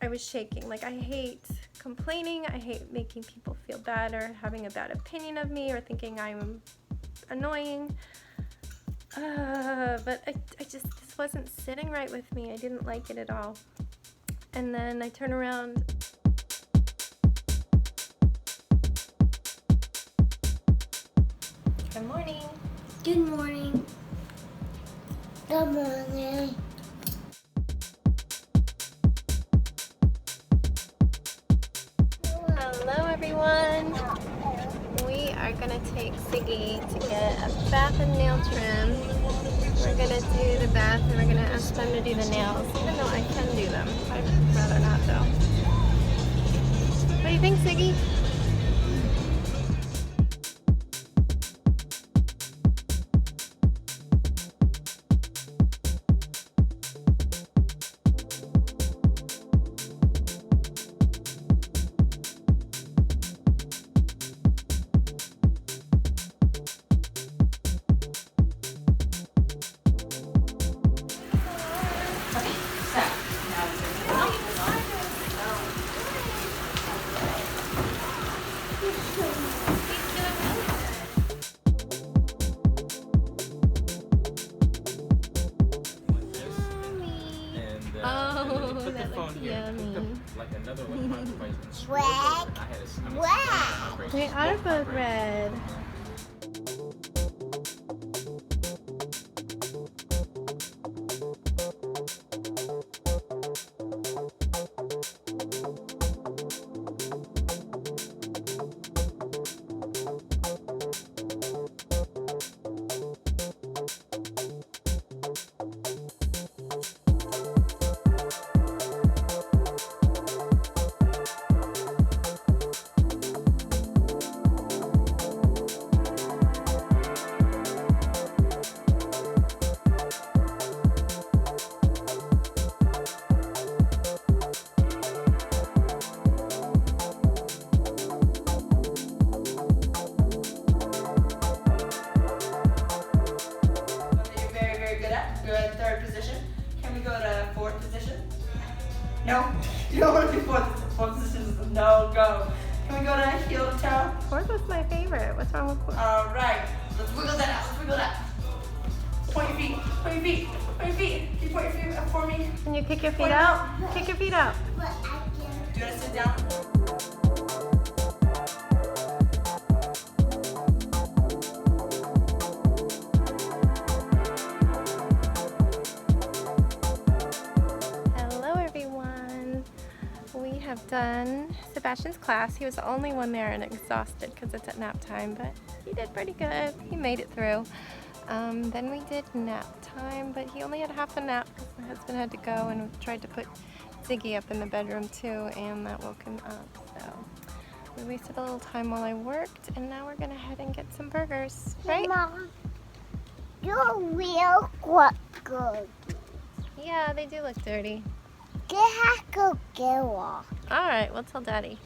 I was shaking. Like, I hate complaining. I hate making people feel bad or having a bad opinion of me or thinking I'm annoying. But I just, this wasn't sitting right with me. I didn't like it at all. And then I turn around. Good morning. Good morning. Good morning. Hello everyone. We are gonna take Ziggy to get a bath and nail trim. We're gonna do the bath and we're gonna ask them to do the nails, even though I can do them. I'd rather not though. What do you think, Ziggy? Like another one of my devices. Red. They are both red. No, you don't want to do fourth position. No, go. Can we go to heel to toe? Fourth was my favorite. What's wrong with fourth? All right, let's wiggle that out. Let's wiggle that. Point your feet. Point your feet. Point your feet. Can you point your feet up for me? Can you kick your feet out? Kick your feet out. But I can. Do you want to sit down? Have done Sebastian's class. He was the only one there and exhausted because it's at nap time, but he did pretty good. He made it through. Then we did nap time, but he only had half a nap because my husband had to go and tried to put Ziggy up in the bedroom too, and that woke him up. So we wasted a little time while I worked, and now we're gonna head and get some burgers, right? Mom, you're real good. Yeah, they do look dirty. Go get one. All right, we'll tell Daddy.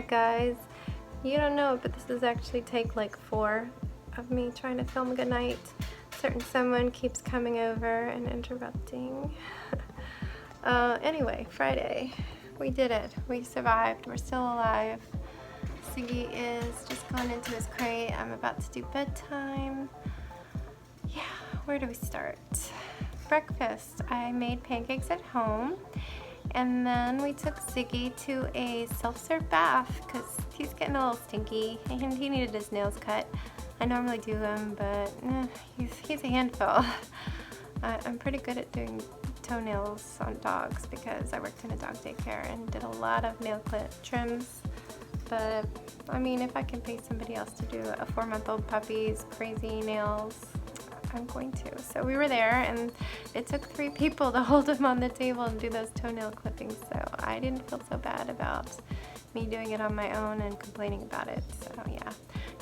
Guys, you don't know it, but this is actually take like 4 of me trying to film goodnight. Certain someone keeps coming over and interrupting. Anyway, Friday, we did it. We survived. We're still alive. Ziggy is just going into his crate. I'm about to do bedtime. Yeah, where do we start? Breakfast. I made pancakes at home. And then we took Ziggy to a self-serve bath because he's getting a little stinky and he needed his nails cut. I normally do them, but he's a handful. I'm pretty good at doing toenails on dogs because I worked in a dog daycare and did a lot of nail clip trims. But I mean, if I can pay somebody else to do a 4-month-old puppy's crazy nails, I'm going to. So we were there, and it took 3 people to hold him on the table and do those toenail clippings. So I didn't feel so bad about me doing it on my own and complaining about it. So yeah,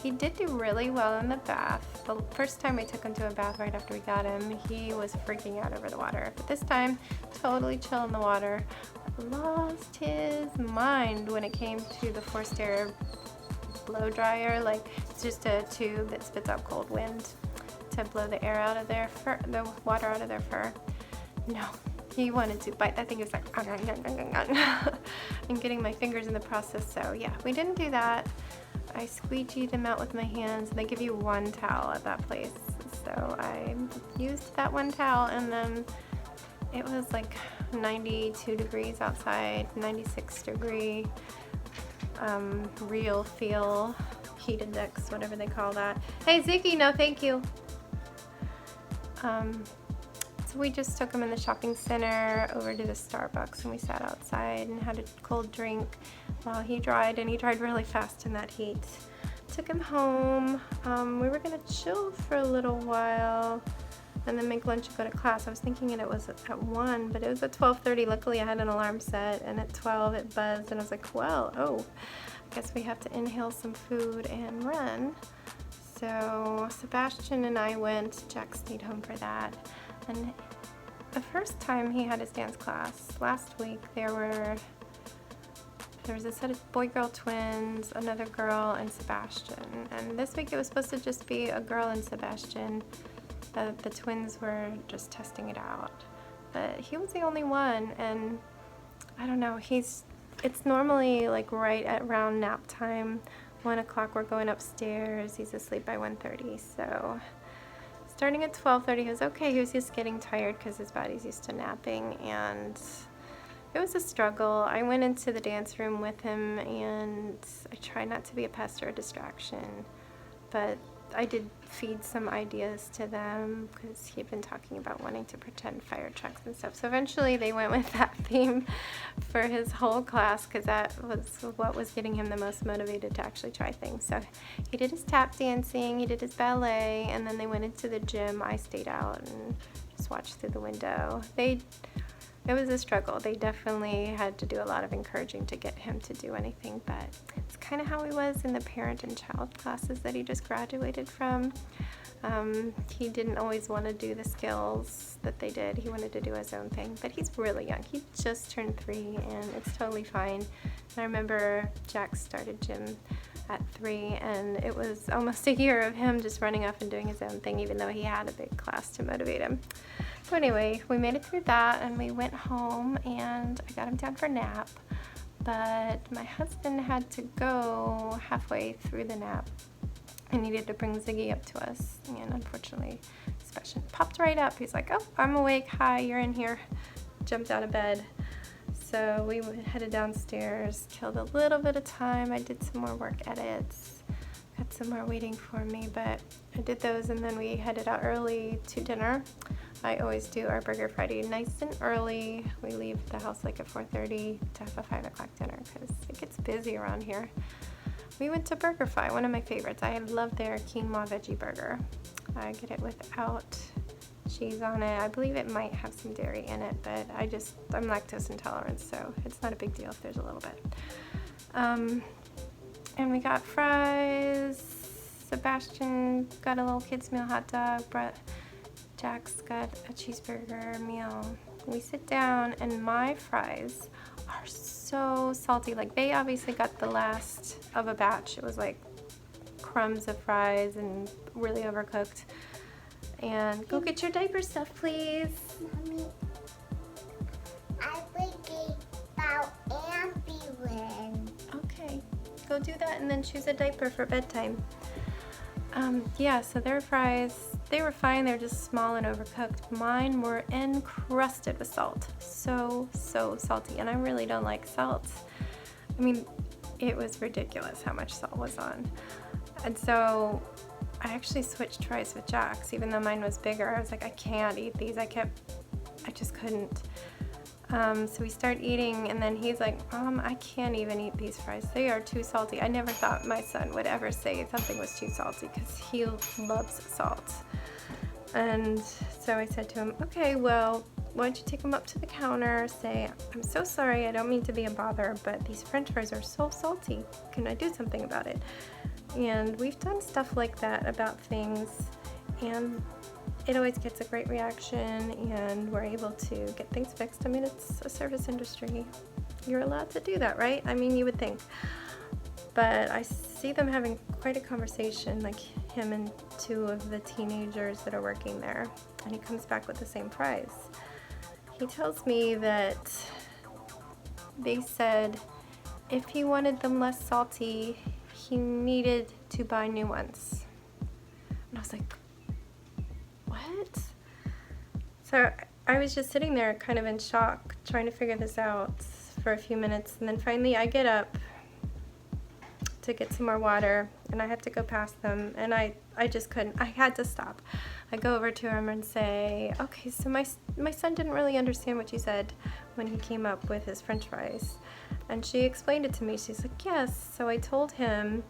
he did do really well in the bath. The first time we took him to a bath right after we got him, he was freaking out over the water. But this time, totally chill in the water. Lost his mind when it came to the forced air blow dryer. Like, it's just a tube that spits out cold wind to blow the air out of their fur, the water out of their fur. No, he wanted to bite that thing. He was like, and getting my fingers in the process. So yeah, we didn't do that. I squeegeed him out with my hands. They give you 1 towel at that place. So I used that 1 towel, and then it was like 92 degrees outside, 96 degree real feel heat index, whatever they call that. Hey Ziggy, no thank you. So we just took him in the shopping center over to the Starbucks, and we sat outside and had a cold drink while he dried, and he dried really fast in that heat. Took him home. We were gonna chill for a little while and then make lunch and go to class. I was thinking it was at 1, but it was at 12:30. Luckily I had an alarm set, and at 12 it buzzed, and I was like, well, I guess we have to inhale some food and run. So Sebastian and I went. Jack stayed home for that. And the first time he had his dance class, last week, there was a set of boy-girl twins, another girl, and Sebastian. And this week it was supposed to just be a girl and Sebastian. The twins were just testing it out. But he was the only one, and I don't know, it's normally like right at around nap time. 1 o'clock we're going upstairs. He's asleep by 1:30. So starting at 12:30 he was okay. He was just getting tired because his body's used to napping, and it was a struggle. I went into the dance room with him, and I tried not to be a pest or a distraction, but I did feed some ideas to them because he had been talking about wanting to pretend fire trucks and stuff. So eventually they went with that theme for his whole class because that was what was getting him the most motivated to actually try things. So he did his tap dancing, he did his ballet, and then they went into the gym. I stayed out and just watched through the window. It was a struggle. They definitely had to do a lot of encouraging to get him to do anything, but it's kind of how he was in the parent and child classes that he just graduated from. He didn't always want to do the skills that they did. He wanted to do his own thing, but he's really young. He just turned 3, and it's totally fine. And I remember Jack started gym at 3, and it was almost a year of him just running off and doing his own thing, even though he had a big class to motivate him. So anyway, we made it through that, and we went home, and I got him down for a nap, but my husband had to go halfway through the nap. I needed to bring Ziggy up to us, and unfortunately Sebastian popped right up. He's like, oh, I'm awake, hi, you're in here. Jumped out of bed. So we headed downstairs, killed a little bit of time. I did some more work edits, got some more waiting for me, but I did those, and then we headed out early to dinner. I always do our Burger Friday nice and early. We leave the house like at 4:30 to have a 5 o'clock dinner because it gets busy around here. We went to Burger Fi, one of my favorites. I love their quinoa veggie burger. I get it without cheese on it. I believe it might have some dairy in it, but I'm lactose intolerant, so it's not a big deal if there's a little bit. And we got fries. Sebastian got a little kids meal hot dog. Jack's got a cheeseburger meal. We sit down, and my fries are so salty. Like, they obviously got the last of a batch. It was like crumbs of fries and really overcooked. And go get your diaper stuff, please. Mommy, I think about ambulance. Okay, go do that and then choose a diaper for bedtime. Yeah, so their fries, they were fine. They were just small and overcooked. Mine were encrusted with salt. So salty. And I really don't like salt. I mean, it was ridiculous how much salt was on. And so I actually switched fries with Jack's, even though mine was bigger. I was like, I can't eat these. I just couldn't. So we start eating, and then he's like, I can't even eat these fries. They are too salty. I never thought my son would ever say something was too salty because he loves salt. And so I said to him, okay, well, why don't you take them up to the counter, say, I'm so sorry, I don't mean to be a bother, but these French fries are so salty. Can I do something about it? And we've done stuff like that about things, and it always gets a great reaction, and we're able to get things fixed. I mean, it's a service industry. You're allowed to do that, right? I mean, you would think. But I see them having quite a conversation, like him and two of the teenagers that are working there, and he comes back with the same fries. He tells me that they said if he wanted them less salty, he needed to buy new ones. And I was like, what? So I was just sitting there kind of in shock, trying to figure this out for a few minutes, and then finally I get up to get some more water, and I have to go past them, and I just couldn't. I had to stop. I go over to him and say, okay, so my son didn't really understand what you said when he came up with his French fries. And she explained it to me. She's like, yes. So I told him,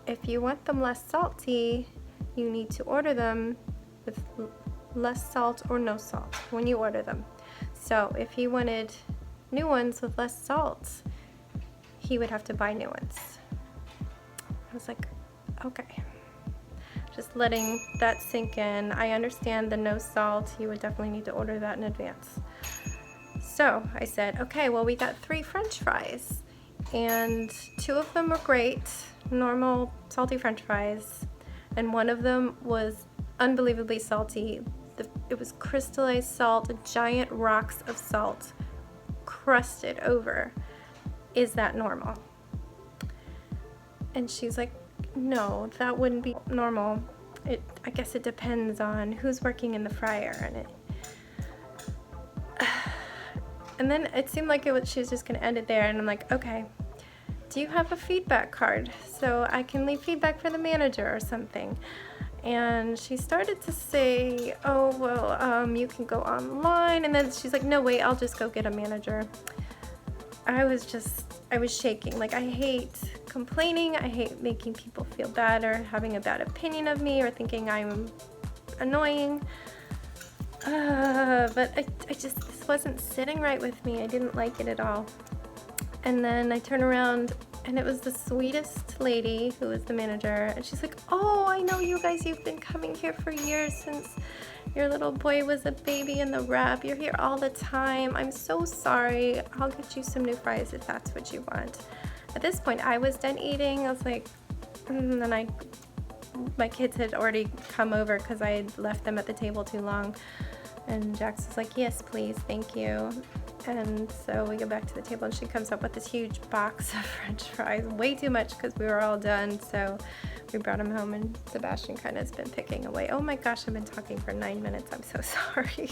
if you want them less salty, you need to order them with less salt or no salt when you order them. So if he wanted new ones with less salt, he would have to buy new ones. I was like, okay. Just letting that sink in. I understand the no salt. You would definitely need to order that in advance. So I said, okay, well, we got 3 French fries, and 2 of them were great, normal salty French fries, and one of them was unbelievably salty. It was crystallized salt, giant rocks of salt crusted over. Is that normal? And she's like, no, that wouldn't be normal. I guess it depends on who's working in the fryer. And then it seemed like she was just going to end it there. And I'm like, okay, do you have a feedback card so I can leave feedback for the manager or something? And she started to say, oh, well, you can go online. And then she's like, no, wait, I'll just go get a manager. I was shaking. Like, I hate complaining. I hate making people feel bad or having a bad opinion of me or thinking I'm annoying. But this wasn't sitting right with me. I didn't like it at all. And then I turn around, and it was the sweetest lady who was the manager. And she's like, oh, I know you guys. You've been coming here for years, since your little boy was a baby in the rep. You're here all the time. I'm so sorry. I'll get you some new fries if that's what you want. At this point, I was done eating. I was like, and my kids had already come over because I had left them at the table too long. And Jax was like, yes, please, thank you. And so we go back to the table, and she comes up with this huge box of French fries, way too much because we were all done. So we brought them home, and Sebastian kind of has been picking away. Oh my gosh, I've been talking for 9 minutes. I'm so sorry.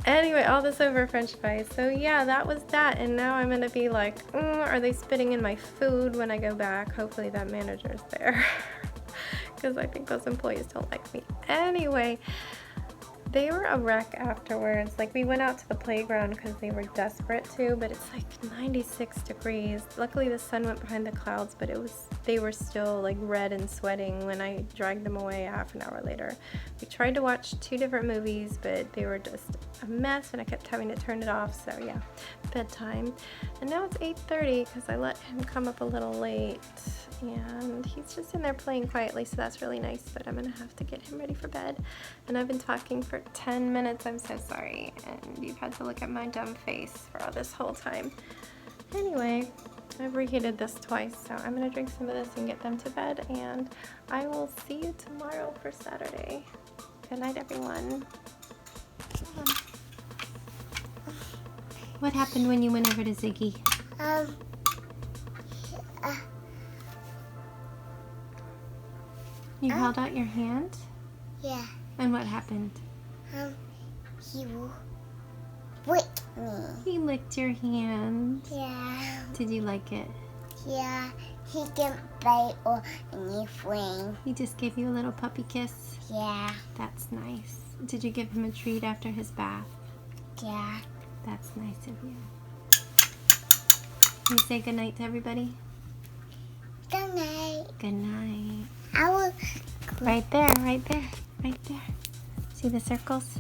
Anyway, all this over French fries. So yeah, that was that. And now I'm going to be like, are they spitting in my food when I go back? Hopefully that manager's there because I think those employees don't like me. Anyway, they were a wreck afterwards. Like, we went out to the playground because they were desperate to, but it's like 96 degrees. Luckily the sun went behind the clouds, but they were still like red and sweating when I dragged them away half an hour later. We tried to watch 2 different movies, but they were just a mess, and I kept having to turn it off. So yeah, bedtime. And now it's 8:30 because I let him come up a little late, and he's just in there playing quietly, so that's really nice. But I'm gonna have to get him ready for bed. And I've been talking for 10 minutes. I'm so sorry, and you've had to look at my dumb face for all this whole time. Anyway, I've reheated this twice, so I'm gonna drink some of this and get them to bed, and I will see you tomorrow for Saturday. Good night, everyone. What happened when you went over to Ziggy? You held out your hand? Yeah. And what happened? He licked me. He licked your hand. Yeah. Did you like it? Yeah. He didn't bite or anything. He just gave you a little puppy kiss? Yeah. That's nice. Did you give him a treat after his bath? Yeah. That's nice of you. Can you say goodnight to everybody? Good night. Good night. I will. Right there, right there, right there. See the circles?